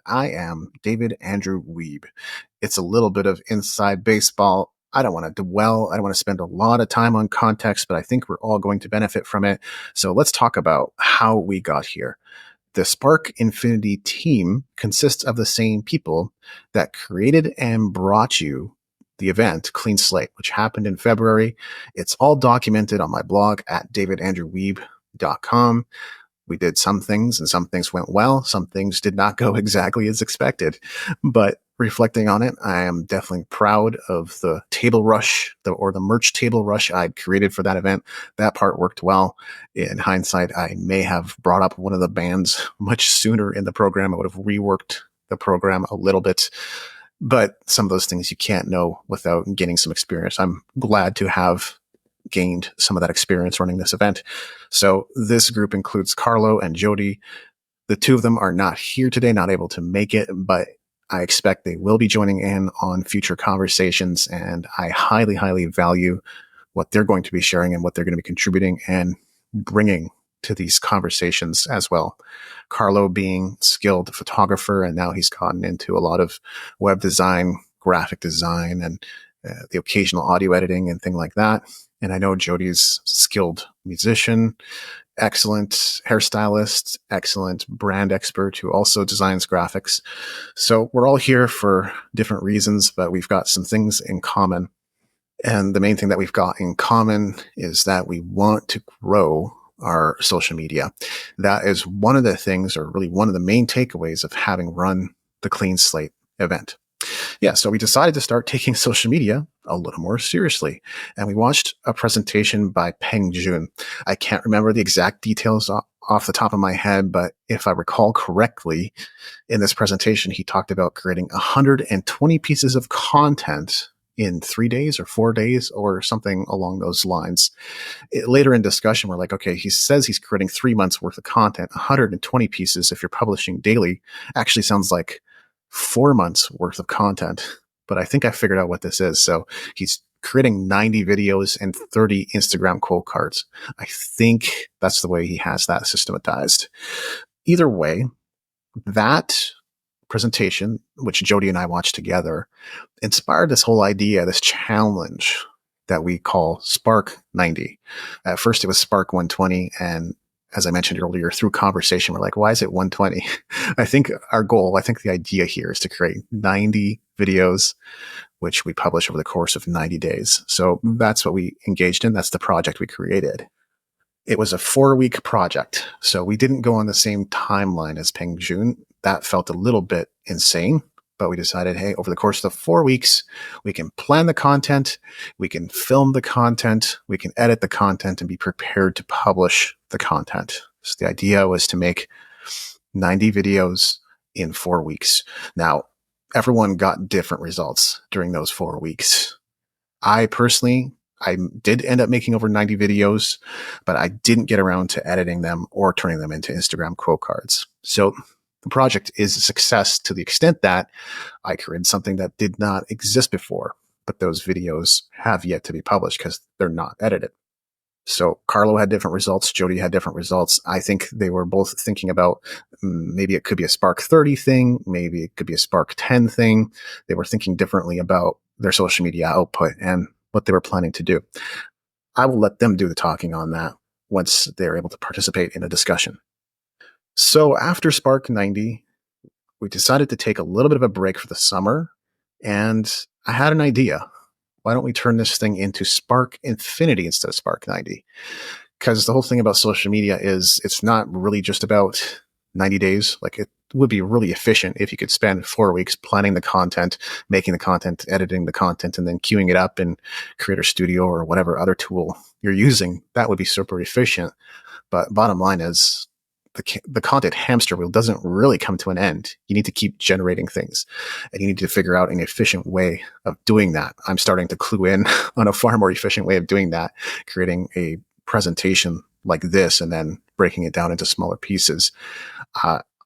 I am David Andrew Weeb. It's a little bit of inside baseball. I don't want to dwell. I don't want to spend a lot of time on context, but I think we're all going to benefit from it. So let's talk about how we got here. The Spark Infinity team consists of the same people that created and brought you the event Clean Slate, which happened in February. It's all documented on my blog at davidandrewweeb.com. We did some things and some things went well. Some things did not go exactly as expected. But reflecting on it, I am definitely proud of the table rush or the merch table rush I'd created for that event. That part worked well. In hindsight, I may have brought up one of the bands much sooner in the program. I would have reworked the program a little bit. But some of those things you can't know without getting some experience. I'm glad to have gained some of that experience running this event. So this group includes Carlo and Jody. The two of them are not here today, not able to make it, but I expect they will be joining in on future conversations, and I highly, highly value what they're going to be sharing and what they're going to be contributing and bringing to these conversations as well. Carlo being skilled photographer, and now he's gotten into a lot of web design, graphic design, and the occasional audio editing and thing like that. And I know Jody's skilled musician, excellent hairstylist, excellent brand expert who also designs graphics. So we're all here for different reasons, but we've got some things in common. And the main thing that we've got in common is that we want to grow our social media. That is one of the things, or really one of the main takeaways of having run the Clean Slate event. Yeah, so we decided to start taking social media a little more seriously. And we watched a presentation by Peng Joon. I can't remember the exact details off the top of my head, but if I recall correctly, in this presentation, he talked about creating 120 pieces of content in 3 days or 4 days or something along those lines. Later in discussion, we're like, okay, he says he's creating 3 months worth of content. 120 pieces, if you're publishing daily, actually sounds like 4 months worth of content, but I think I figured out what this is. So he's creating 90 videos and 30 Instagram quote cards. I think that's the way he has that systematized. Either way, that presentation, which Jody and I watched together, inspired this whole idea, this challenge that we call Spark 90. At first it was Spark 120, and as I mentioned earlier, through conversation, we're like, why is it 120? I think the idea here is to create 90 videos, which we publish over the course of 90 days. So that's what we engaged in. That's the project we created. It was a 4-week project. So we didn't go on the same timeline as Peng Joon. That felt a little bit insane. But we decided, hey, over the course of the 4 weeks, we can plan the content, we can film the content, we can edit the content, and be prepared to publish the content. So the idea was to make 90 videos in 4 weeks. Now, everyone got different results during those 4 weeks. I did end up making over 90 videos, but I didn't get around to editing them or turning them into Instagram quote cards. So the project is a success to the extent that I created something that did not exist before, but those videos have yet to be published because they're not edited. So Carlo had different results. Jody had different results. I think they were both thinking about maybe it could be a Spark 30 thing. Maybe it could be a Spark 10 thing. They were thinking differently about their social media output and what they were planning to do. I will let them do the talking on that once they're able to participate in a discussion. So after Spark 90, we decided to take a little bit of a break for the summer, and I had an idea. Why don't we turn this thing into Spark Infinity instead of Spark 90? Because the whole thing about social media is it's not really just about 90 days. Like, it would be really efficient if you could spend 4 weeks planning the content, making the content, editing the content, and then queuing it up in Creator Studio or whatever other tool you're using. That would be super efficient. But bottom line is, the content hamster wheel doesn't really come to an end. You need to keep generating things, and you need to figure out an efficient way of doing that. I'm starting to clue in on a far more efficient way of doing that, creating a presentation like this and then breaking it down into smaller pieces.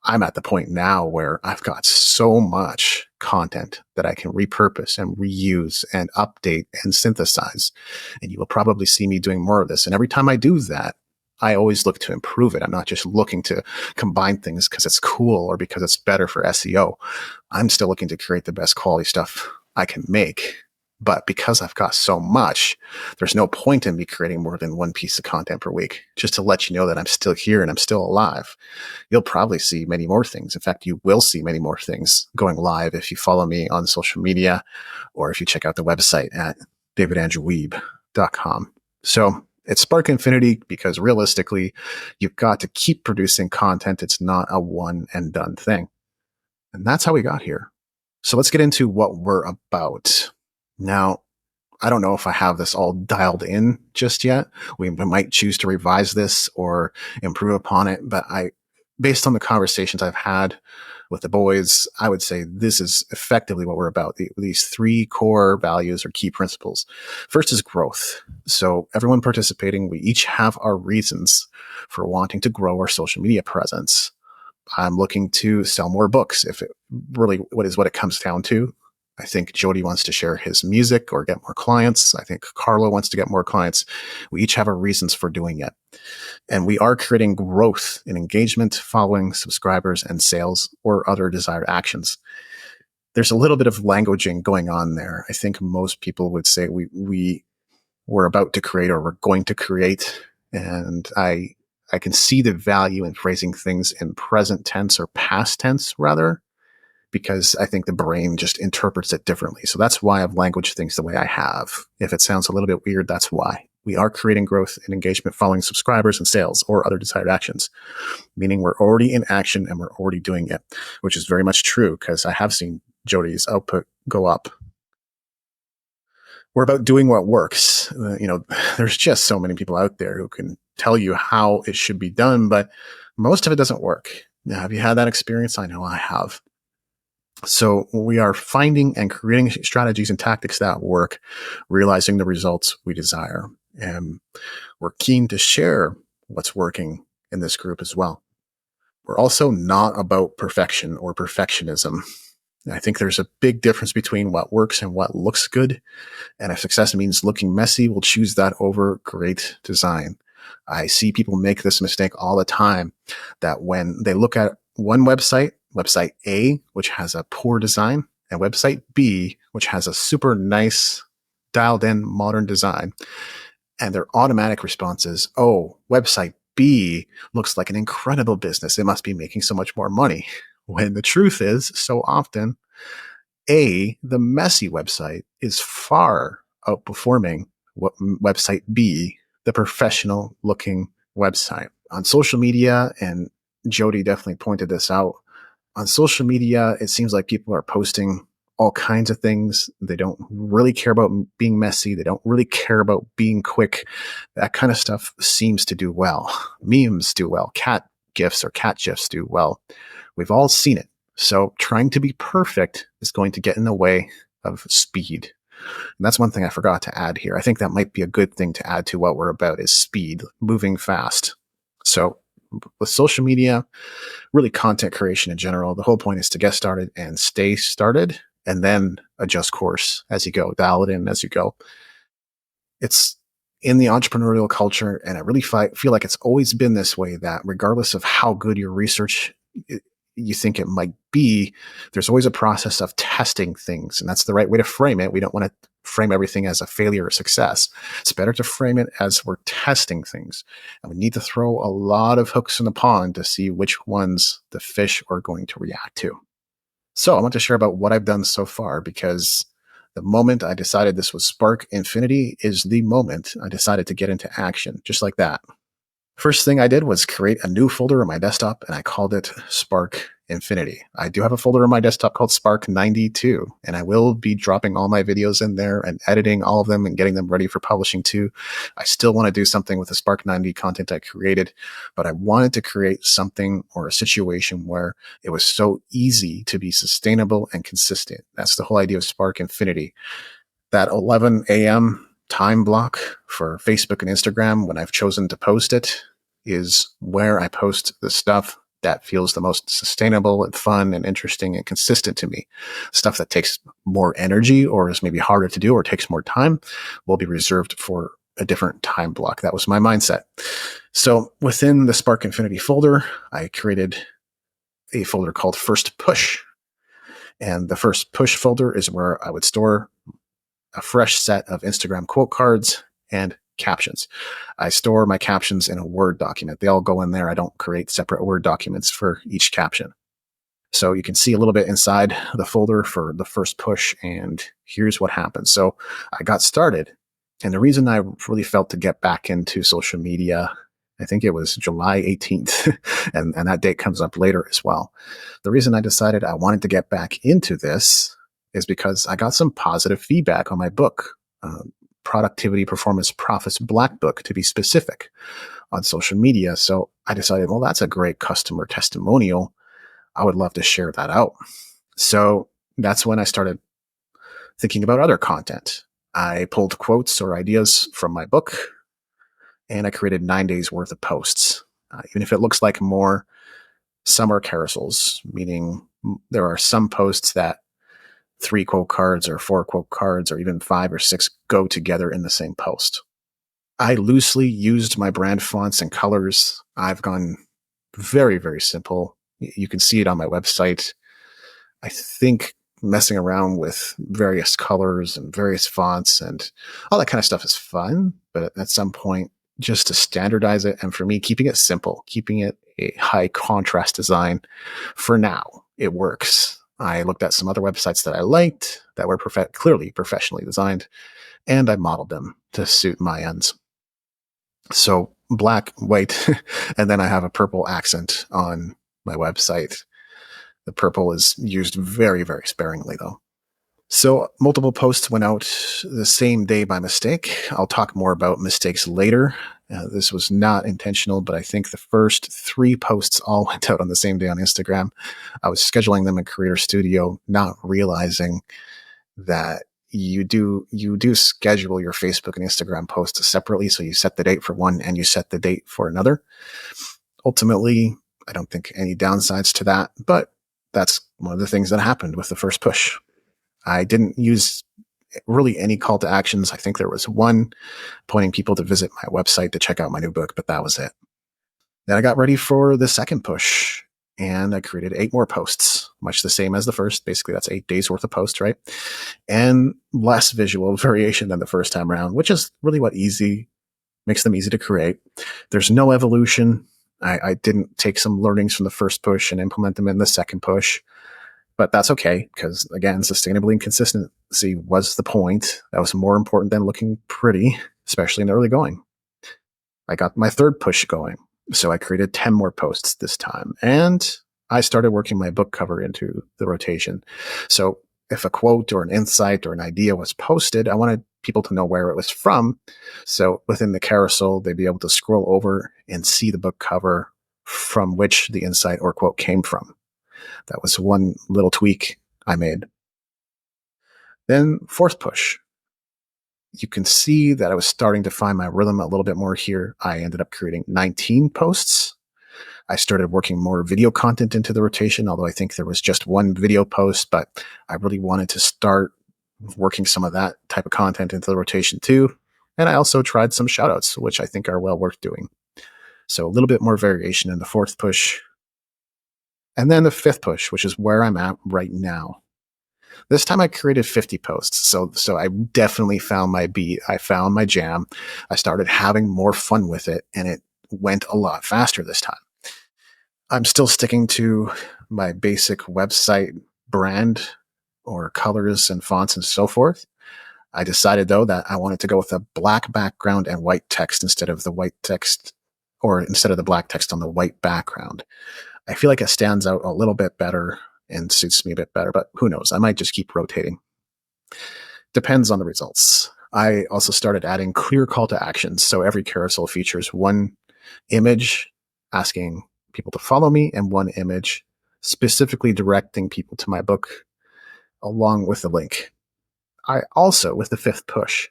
I'm at the point now where I've got so much content that I can repurpose and reuse and update and synthesize. And you will probably see me doing more of this. And every time I do that, I always look to improve it. I'm not just looking to combine things because it's cool or because it's better for SEO. I'm still looking to create the best quality stuff I can make. But because I've got so much, there's no point in me creating more than one piece of content per week, just to let you know that I'm still here and I'm still alive. You'll probably see many more things. In fact, you will see many more things going live if you follow me on social media or if you check out the website at davidandrewweeb.com. So it's Spark Infinity because realistically, you've got to keep producing content. It's not a one and done thing. And that's how we got here. So let's get into what we're about. Now, I don't know if I have this all dialed in just yet. We might choose to revise this or improve upon it, but based on the conversations I've had with the boys, I would say this is effectively what we're about. These three core values or key principles. First is growth. So everyone participating, we each have our reasons for wanting to grow our social media presence. I'm looking to sell more books, if it really what it comes down to. I think Jody wants to share his music or get more clients. I think Carlo wants to get more clients. We each have our reasons for doing it. And we are creating growth in engagement, following, subscribers, and sales or other desired actions. There's a little bit of languaging going on there. I think most people would say we were about to create or we're going to create. And I can see the value in phrasing things in present tense or past tense rather, because I think the brain just interprets it differently. So that's why I've languaged things the way I have. If it sounds a little bit weird, that's why. We are creating growth in engagement following subscribers and sales or other desired actions, meaning we're already in action and we're already doing it, which is very much true because I have seen Jody's output go up. We're about doing what works. There's just so many people out there who can tell you how it should be done, but most of it doesn't work. Now, have you had that experience? I know I have. So we are finding and creating strategies and tactics that work, realizing the results we desire. And we're keen to share what's working in this group as well. We're also not about perfection or perfectionism. I think there's a big difference between what works and what looks good. And if success means looking messy, we'll choose that over great design. I see people make this mistake all the time, that when they look at one website A, which has a poor design, and website B, which has a super nice, dialed in modern design, and their automatic response is, oh, website B looks like an incredible business. It must be making so much more money. When the truth is, so often, A, the messy website, is far outperforming website B, the professional looking website. On social media, and Jody definitely pointed this out, on social media, it seems like people are posting all kinds of things. They don't really care about being messy. They don't really care about being quick. That kind of stuff seems to do well. Memes do well. Cat GIFs or cat GIFs do well. We've all seen it. So trying to be perfect is going to get in the way of speed. And that's one thing I forgot to add here. I think that might be a good thing to add to what we're about is speed, moving fast. So with social media, really content creation in general, the whole point is to get started and stay started and then adjust course as you go, dial it in as you go. It's in the entrepreneurial culture, and I really feel like it's always been this way, that regardless of how good your research you think it might be, there's always a process of testing things, and that's the right way to frame it. We don't want to frame everything as a failure or success. It's better to frame it as we're testing things, and we need to throw a lot of hooks in the pond to see which ones the fish are going to react to. So I want to share about what I've done so far, because the moment I decided this was Spark Infinity is the moment I decided to get into action, just like that. First thing I did was create a new folder on my desktop, and I called it Spark Infinity. I do have a folder on my desktop called Spark 92, and I will be dropping all my videos in there and editing all of them and getting them ready for publishing too. I still want to do something with the Spark 90 content I created, but I wanted to create something or a situation where it was so easy to be sustainable and consistent. That's the whole idea of Spark Infinity. That 11 a.m. time block for Facebook and Instagram, when I've chosen to post it, is where I post the stuff that feels the most sustainable and fun and interesting and consistent to me. Stuff that takes more energy or is maybe harder to do or takes more time will be reserved for a different time block. That was my mindset. So within the Spark Infinity folder, I created a folder called First Push. And the First Push folder is where I would store a fresh set of Instagram quote cards and captions. I store my captions in a Word document. They all go in there. I don't create separate Word documents for each caption. So you can see a little bit inside the folder for the First Push, and here's what happened. So I got started, and the reason I really felt to get back into social media, I think it was July 18th, and that date comes up later as well. The reason I decided I wanted to get back into this is because I got some positive feedback on my book, Productivity, Performance, Profits Black Book, to be specific, on social media. So I decided, well, that's a great customer testimonial. I would love to share that out. So that's when I started thinking about other content. I pulled quotes or ideas from my book, and I created 9 days worth of posts. Even if it looks like more, some are carousels, meaning there are some posts that 3 quote cards or 4 quote cards or even 5 or 6 go together in the same post. I loosely used my brand fonts and colors. I've gone very, very simple. You can see it on my website. I think messing around with various colors and various fonts and all that kind of stuff is fun, but at some point, just to standardize it, and for me, keeping it simple, keeping it a high contrast design, for now, it works. I looked at some other websites that I liked that were clearly professionally designed, and I modeled them to suit my ends. So black, white, and then I have a purple accent on my website. The purple is used very, very sparingly, though. So multiple posts went out the same day by mistake. I'll talk more about mistakes later. This was not intentional, but I think the first 3 posts all went out on the same day on Instagram. I was scheduling them in Creator Studio, not realizing that you do schedule your Facebook and Instagram posts separately. So you set the date for one and you set the date for another. Ultimately, I don't think any downsides to that, but that's one of the things that happened with the First Push. I didn't use really any call to actions. I think there was one pointing people to visit my website to check out my new book, but that was it. Then I got ready for the second push, and I created 8 more posts, much the same as the first. Basically, that's 8 days worth of posts, right? And less visual variation than the first time around, which is really what makes them easy to create. There's no evolution. I didn't take some learnings from the first push and implement them in the second push. But that's okay, because again, sustainability and consistency was the point. That was more important than looking pretty, especially in the early going. I got my third push going. So I created 10 more posts this time. And I started working my book cover into the rotation. So if a quote or an insight or an idea was posted, I wanted people to know where it was from. So within the carousel, they'd be able to scroll over and see the book cover from which the insight or quote came from. That was one little tweak I made. Then fourth push. You can see that I was starting to find my rhythm a little bit more here. I ended up creating 19 posts. I started working more video content into the rotation, although I think there was just one video post, but I really wanted to start working some of that type of content into the rotation too. And I also tried some shoutouts, which I think are well worth doing. So a little bit more variation in the fourth push. And then the fifth push, which is where I'm at right now. This time I created 50 posts. So I definitely found my beat. I found my jam. I started having more fun with it, and it went a lot faster this time. I'm still sticking to my basic website brand or colors and fonts and so forth. I decided, though, that I wanted to go with a black background and white text instead of the white text, or instead of the black text on the white background. I feel like it stands out a little bit better and suits me a bit better, but who knows? I might just keep rotating. Depends on the results. I also started adding clear call to actions. So every carousel features one image asking people to follow me and one image specifically directing people to my book along with the link. I also, with the fifth push,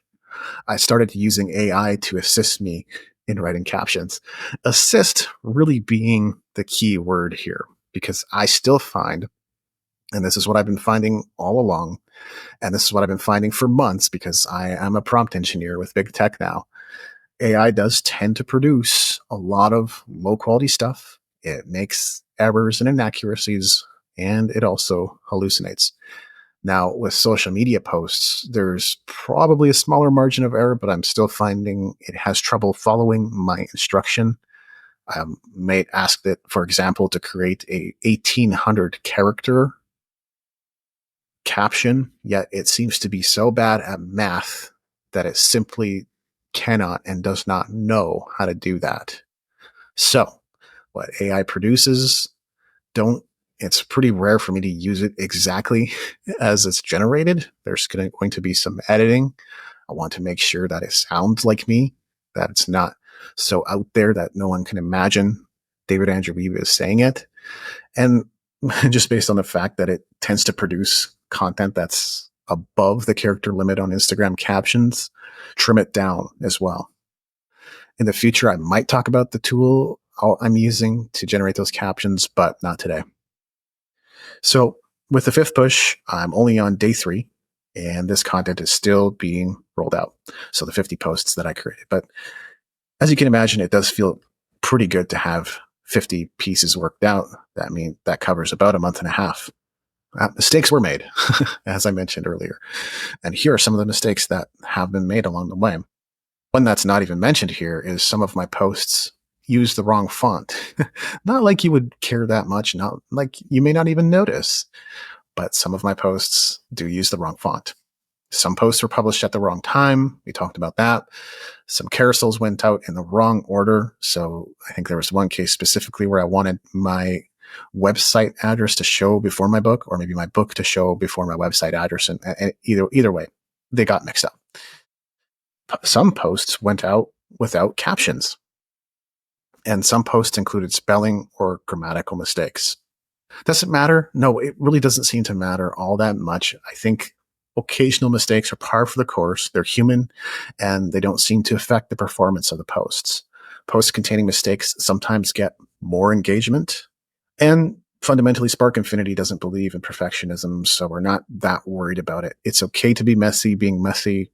I started using AI to assist me in writing captions. Assist really being the key word here, because I still find, and this is what I've been finding all along, and this is what I've been finding for months because I am a prompt engineer with big tech now, AI does tend to produce a lot of low quality stuff. It makes errors and inaccuracies, and it also hallucinates. Now, with social media posts, there's probably a smaller margin of error, but I'm still finding it has trouble following my instruction. I may ask it, for example, to create a 1800 character caption, yet it seems to be so bad at math that it simply cannot and does not know how to do that. So, what AI produces, don't it's pretty rare for me to use it exactly as it's generated. There's going to be some editing. I want to make sure that it sounds like me, that it's not so out there that no one can imagine David Andrew Weeb is saying it. And just based on the fact that it tends to produce content that's above the character limit on Instagram captions, trim it down as well. In the future, I might talk about the tool I'm using to generate those captions, but not today. So with the fifth push, I'm only on day 3, and this content is still being rolled out. So the 50 posts that I created. But as you can imagine, it does feel pretty good to have 50 pieces worked out. That covers about a month and a half. Mistakes were made, as I mentioned earlier. And here are some of the mistakes that have been made along the way. One that's not even mentioned here is some of my posts use the wrong font. Not like you would care that much, not like you may not even notice, but some of my posts do use the wrong font. Some posts were published at the wrong time. We talked about that. Some carousels went out in the wrong order. So I think there was one case specifically where I wanted my website address to show before my book, or maybe my book to show before my website address. And either way, they got mixed up. Some posts went out without captions, and some posts included spelling or grammatical mistakes. Does it matter? No, it really doesn't seem to matter all that much. I think occasional mistakes are par for the course. They're human, and they don't seem to affect the performance of the posts. Posts containing mistakes sometimes get more engagement, and fundamentally, Spark Infinity doesn't believe in perfectionism, so we're not that worried about it. It's okay to be messy. Being messy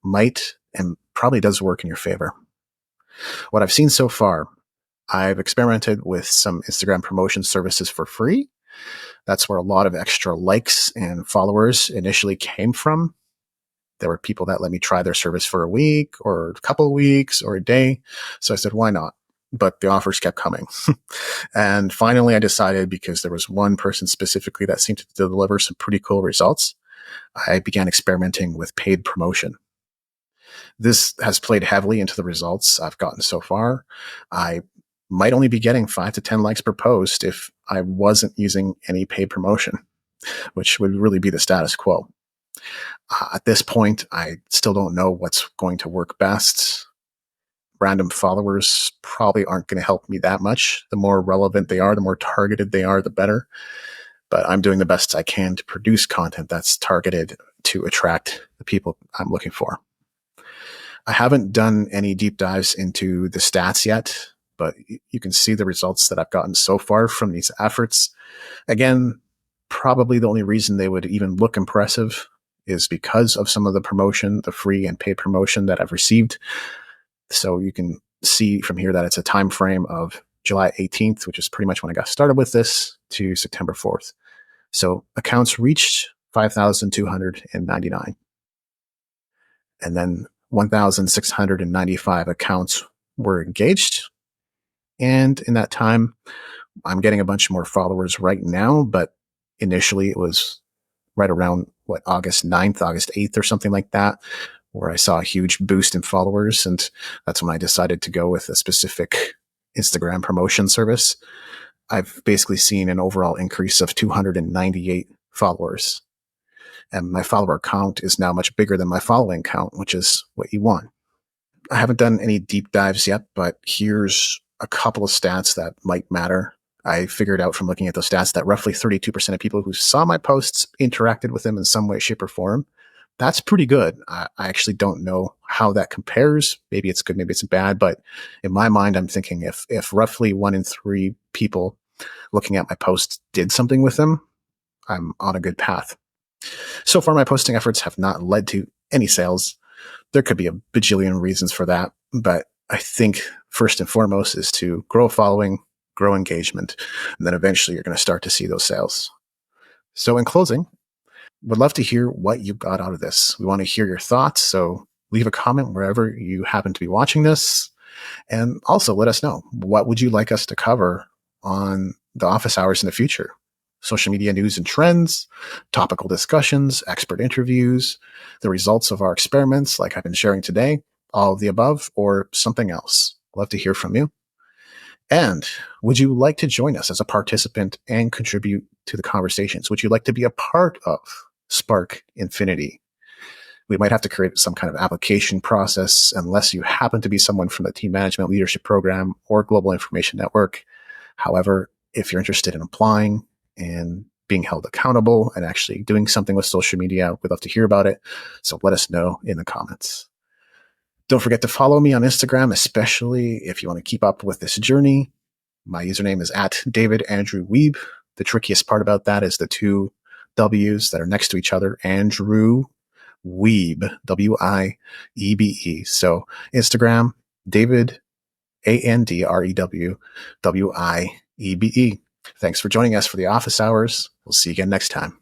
might and probably does work in your favor. What I've seen so far, I've experimented with some Instagram promotion services for free. That's where a lot of extra likes and followers initially came from. There were people that let me try their service for a week or a couple of weeks or a day. So I said, why not? But the offers kept coming. And finally, I decided, because there was one person specifically that seemed to deliver some pretty cool results, I began experimenting with paid promotion. This has played heavily into the results I've gotten so far. I might only be getting 5 to 10 likes per post if I wasn't using any paid promotion, which would really be the status quo. At this point, I still don't know what's going to work best. Random followers probably aren't going to help me that much. The more relevant they are, the more targeted they are, the better. But I'm doing the best I can to produce content that's targeted to attract the people I'm looking for. I haven't done any deep dives into the stats yet, but you can see the results that I've gotten so far from these efforts. Again, probably the only reason they would even look impressive is because of some of the promotion, the free and paid promotion that I've received. So you can see from here that it's a time frame of July 18th, which is pretty much when I got started with this, to September 4th. So accounts reached 5,299. And then 1,695 accounts were engaged. And in that time, I'm getting a bunch more followers right now, but initially it was right around August 9th, August 8th or something like that, where I saw a huge boost in followers. And that's when I decided to go with a specific Instagram promotion service. I've basically seen an overall increase of 298 followers. And my follower count is now much bigger than my following count, which is what you want. I haven't done any deep dives yet, but here's a couple of stats that might matter. I figured out from looking at those stats that roughly 32% of people who saw my posts interacted with them in some way, shape, or form. That's pretty good. I actually don't know how that compares. Maybe it's good, maybe it's bad, but in my mind, I'm thinking if roughly 1 in 3 people looking at my posts did something with them, I'm on a good path. So far, my posting efforts have not led to any sales. There could be a bajillion reasons for that. But I think first and foremost is to grow a following, grow engagement, and then eventually you're going to start to see those sales. So in closing, would love to hear what you got out of this. We want to hear your thoughts. So leave a comment wherever you happen to be watching this. And also let us know, what would you like us to cover on the office hours in the future? Social media news and trends, topical discussions, expert interviews, the results of our experiments like I've been sharing today, all of the above, or something else. Love to hear from you. And would you like to join us as a participant and contribute to the conversations? Would you like to be a part of Spark Infinity? We might have to create some kind of application process unless you happen to be someone from the Team Management Leadership Program or Global Information Network. However, if you're interested in applying and being held accountable and actually doing something with social media, we'd love to hear about it. So let us know in the comments. Don't forget to follow me on Instagram, especially if you want to keep up with this journey. My username is @DavidAndrewWeeb. The trickiest part about that is the two W's that are next to each other, Andrew Wiebe, Wiebe. So Instagram, David, AndrewWiebe. Thanks for joining us for the office hours. We'll see you again next time.